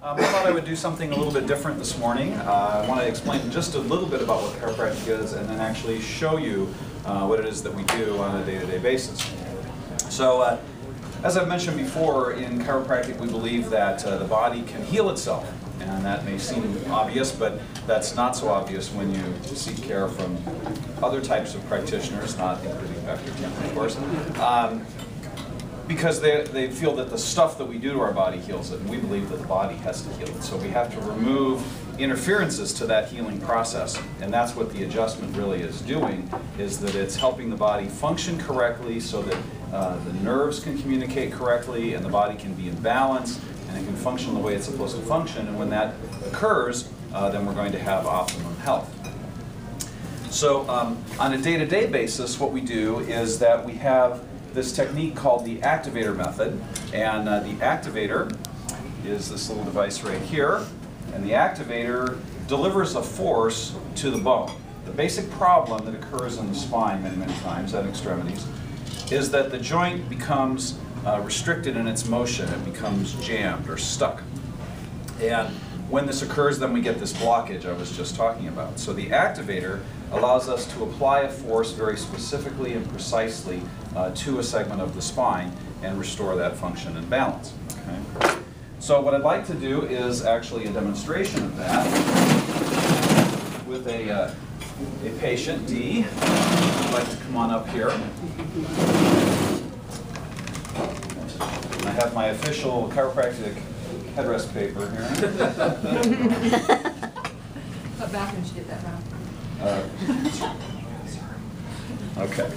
I thought I would do something a little bit different this morning. I want to explain just a little bit about what chiropractic is and then actually show you what it is that we do on a day-to-day basis. So, as I've mentioned before, in chiropractic we believe that the body can heal itself. And that may seem obvious, but that's not so obvious when you seek care from other types of practitioners, not including Dr. Tim, of course. Because they feel that the stuff that we do to our body heals it, and we believe that the body has to heal it. So we have to remove interferences to that healing process, and that's what the adjustment really is doing, is that it's helping the body function correctly so that the nerves can communicate correctly and the body can be in balance and it can function the way it's supposed to function, and when that occurs, then we're going to have optimum health. So on a day-to-day basis, what we do is that we have this technique called the activator method, and the activator is this little device right here, and the activator delivers a force to the bone. The basic problem that occurs in the spine many times at extremities is that the joint becomes restricted in its motion. It becomes jammed or stuck. And when this occurs, then we get this blockage I was just talking about. So the activator allows us to apply a force very specifically and precisely to a segment of the spine and restore that function and balance. Okay? So what I'd like to do is actually a demonstration of that with a patient, D. I'd like to come on up here. I have my official chiropractic headrest paper here. What bathroom should get that from? Okay.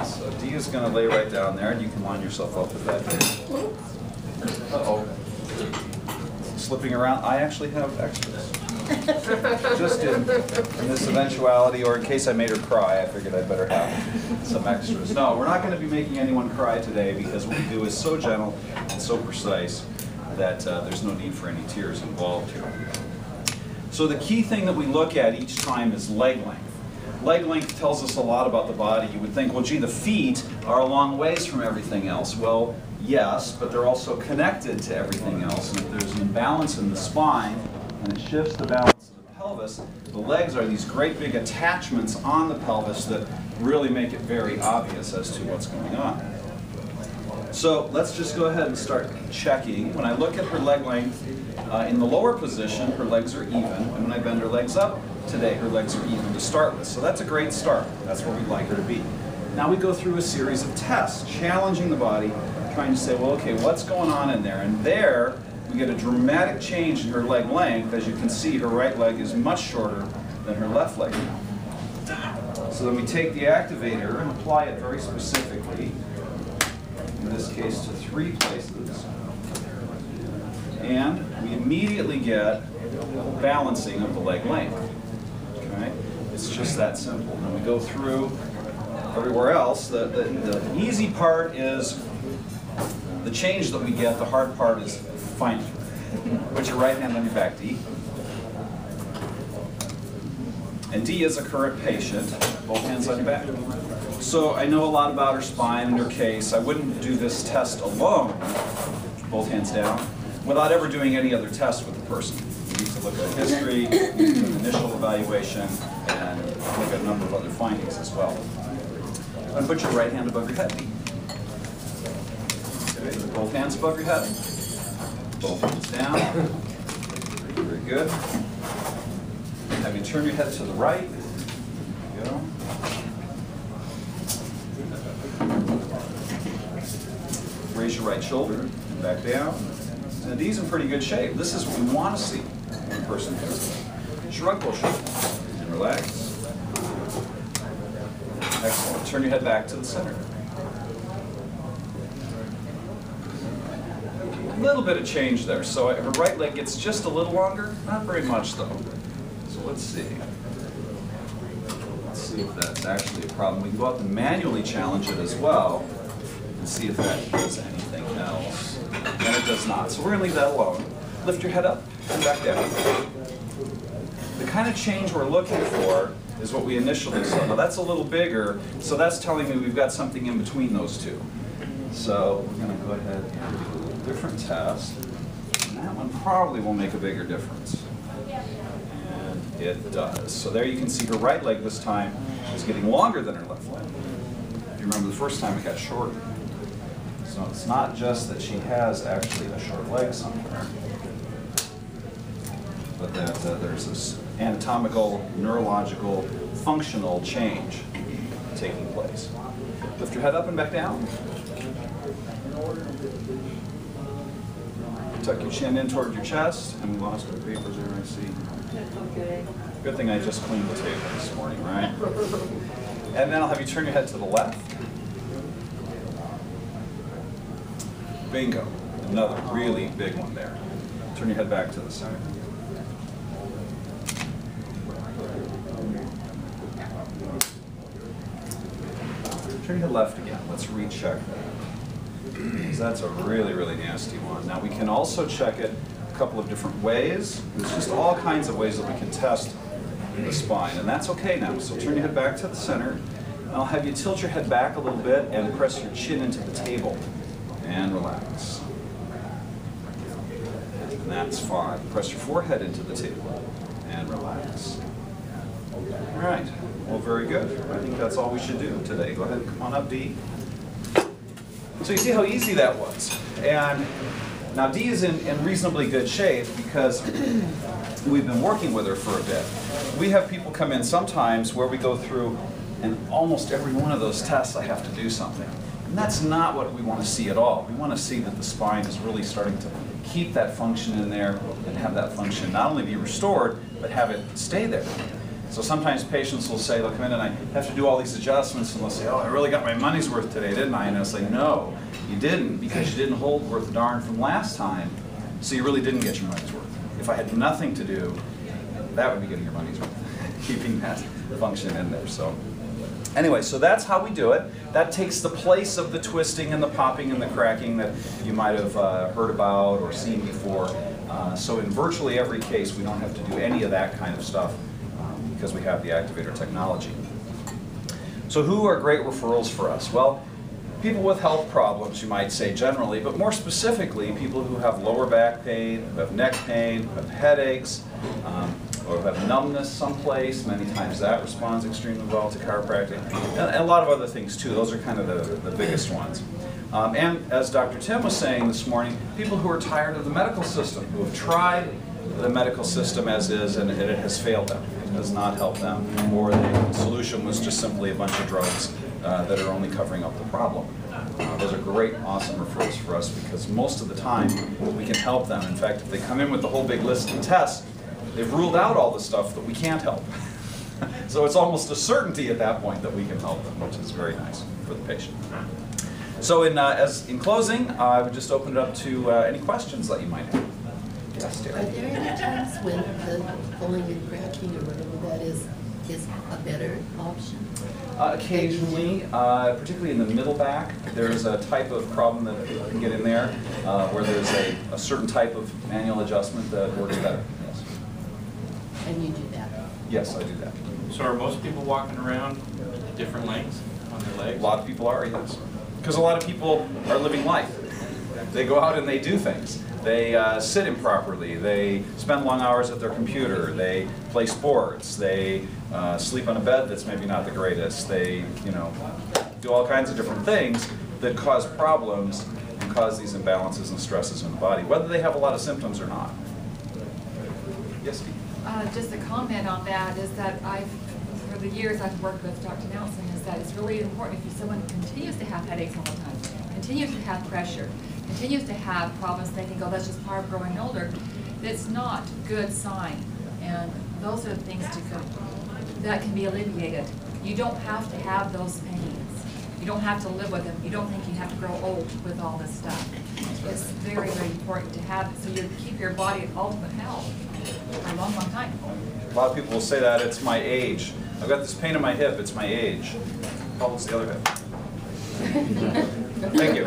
So D is going to lay right down there, and you can line yourself up with that. Uh-oh. Slipping around. I actually have extras. Just in this eventuality, or in case I made her cry, I figured I'd better have some extras. No, we're not going to be making anyone cry today because what we do is so gentle and so precise that there's no need for any tears involved here. So the key thing that we look at each time is leg length. Leg length tells us a lot about the body. You would think, well, gee, the feet are a long ways from everything else. Well, yes, but they're also connected to everything else. And if there's an imbalance in the spine and it shifts the balance of the pelvis, the legs are these great big attachments on the pelvis that really make it very obvious as to what's going on. So let's just go ahead and start checking. When I look at her leg length, in the lower position, her legs are even. And when I bend her legs up, today her legs are even to start with. So that's a great start. That's where we'd like her to be. Now we go through a series of tests, challenging the body, trying to say, well, okay, what's going on in there? And there, we get a dramatic change in her leg length. As you can see, her right leg is much shorter than her left leg now. So then we take the activator and apply it very specifically, in this case to 3 places. And we immediately get balancing of the leg length. Okay? It's just that simple. When we go through everywhere else, the easy part is the change that we get. The hard part is finding. Put your right hand on your back, D. And D is a current patient. Both hands on your back. So I know a lot about her spine and her case. I wouldn't do this test alone, both hands down, without ever doing any other test with the person. You need to look at history, you need to do an initial evaluation, and look at a number of other findings as well. And put your right hand above your head. Okay, both hands above your head. Both hands down. Very good. Have you turn your head to the right. There you go. Raise your right shoulder and back down. And these in pretty good shape. This is what we want to see when a person does it. Shrug both shoulders and relax. Excellent. Turn your head back to the center. A little bit of change there. So her right leg gets just a little longer. Not very much though. So let's see. Let's see if that's actually a problem. We can go out and manually challenge it as well and see if that does anything else. And it does not. So we're going to leave that alone. Lift your head up and back down. The kind of change we're looking for is what we initially saw. Now that's a little bigger, so that's telling me we've got something in between those two. So we're going to go ahead and do a little different test. that one probably will make a bigger difference. And it does. So there you can see her right leg this time is getting longer than her left leg. If you remember the first time it got shorter. So it's not just that she has actually a short leg somewhere, but that there's this anatomical, neurological, functional change taking place. Lift your head up and back down. Tuck your chin in toward your chest, and we lost our papers there, I see. Okay. Good thing I just cleaned the table this morning, right? And then I'll have you turn your head to the left. Bingo. Another really big one there. Turn your head back to the side. Turn your head left again. Let's recheck that. Because that's a really, really nasty one. Now we can also check it a couple of different ways. There's just all kinds of ways that we can test the spine, and that's okay now. So turn your head back to the center. And I'll have you tilt your head back a little bit and press your chin into the table. And relax. And that's fine. Press your forehead into the table. And relax. All right. Well, very good. I think that's all we should do today. Go ahead and come on up, Dee. So you see how easy that was. And now Dee is in reasonably good shape because we've been working with her for a bit. We have people come in sometimes where we go through, and almost every one of those tests I have to do something. And that's not what we want to see at all. We want to see that the spine is really starting to keep that function in there and have that function not only be restored, but have it stay there. So sometimes patients will say, they'll come in and I have to do all these adjustments, and they'll say, oh, I really got my money's worth today, didn't I? And I'll say, no, you didn't, because you didn't hold worth a darn from last time, so you really didn't get your money's worth. If I had nothing to do, that would be getting your money's worth, keeping that function in there. So anyway, so that's how we do it. That takes the place of the twisting and the popping and the cracking that you might have heard about or seen before. So in virtually every case, we don't have to do any of that kind of stuff because we have the activator technology. So who are great referrals for us? Well, people with health problems, you might say generally, but more specifically, people who have lower back pain, who have neck pain, who have headaches, or who have numbness someplace. Many times that responds extremely well to chiropractic. And a lot of other things too. Those are kind of the biggest ones. And as Dr. Tim was saying this morning, people who are tired of the medical system, who have tried the medical system as is and it has failed them. It has not helped them, or the solution was just simply a bunch of drugs that are only covering up the problem. Those are great, awesome referrals for us because most of the time we can help them. In fact, if they come in with the whole big list of tests, they've ruled out all the stuff that we can't help. So it's almost a certainty at that point that we can help them, which is very nice for the patient. So in closing, I would just open it up to any questions that you might have. Yes, dear. Are there any times when the pulling and cracking or whatever that is a better option? Occasionally, particularly in the middle back, there's a type of problem that people can get in there where there's a certain type of manual adjustment that works better. Yes. And you do that? Yes, I do that. So are most people walking around different lengths on their legs? A lot of people are, yes. Because a lot of people are living life. They go out and they do things. They sit improperly. They spend long hours at their computer. They play sports. They sleep on a bed that's maybe not the greatest. They, do all kinds of different things that cause problems and cause these imbalances and stresses in the body, whether they have a lot of symptoms or not. Yes, Steve? Just a comment on that is that for the years I've worked with Dr. Nelson, is that it's really important if someone continues to have headaches all the time, continues to have pressure, continues to have problems thinking, oh, that's just part of growing older, it's not a good sign. And those are the things that can be alleviated. You don't have to have those pains. You don't have to live with them. You don't think you have to grow old with all this stuff. It's very, very important to have it so you keep your body in ultimate health for a long, long time. A lot of people will say that it's my age. I've got this pain in my hip, it's my age. How old's the other hip? Thank you.